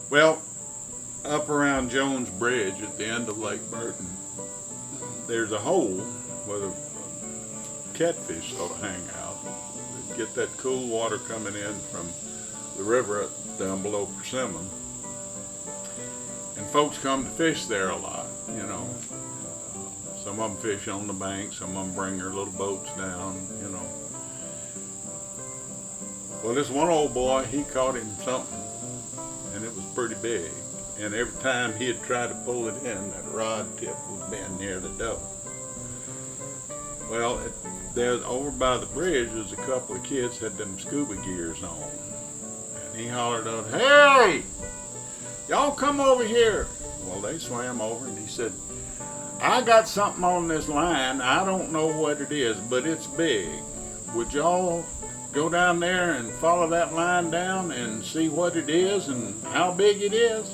Well, up around Jones Bridge at the end of Lake Burton, there's a hole where the catfish sort of hang out. They get that cool water coming in from the river down below Persimmon. And folks come to fish there a lot, you know. Some of them fish on the bank, some of them bring their little boats down, you know. Well, this one old boy, he caught him something, and it was pretty big. And every time he'd try to pull it in, that rod tip would bend near the dough. Well, there's over by the bridge, there's a couple of kids had them scuba gears on. And he hollered out, "Hey, y'all come over here." Well, they swam over and he said, "I got something on this line. I don't know what it is, but it's big. Would y'all go down there and follow that line down and see what it is and how big it is?"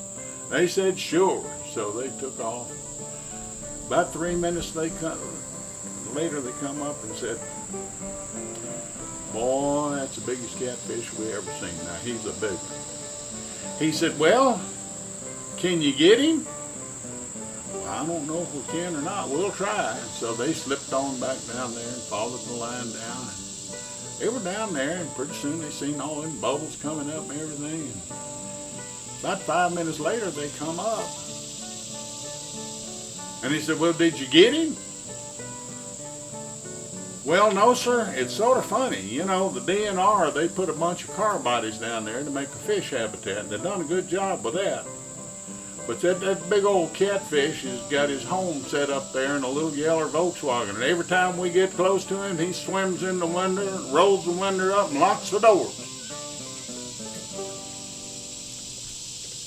They said, "Sure." So they took off. About 3 minutes later they come up and said, "Boy, that's the biggest catfish we ever seen." Now, he's a big one. He said, "Well, can you get him?" "Well, I don't know if we can or not. We'll try." So they slipped on back down there and followed the line down. And they were down there, and pretty soon they seen all them bubbles coming up and everything. And about 5 minutes later, they come up. And he said, "Well, did you get him?" "Well, no, sir. It's sort of funny. You know, the DNR, they put a bunch of car bodies down there to make a fish habitat, and they've done a good job with that. But that big old catfish has got his home set up there in a little yellow Volkswagen, and every time we get close to him, he swims in the window, rolls the window up, and locks the door."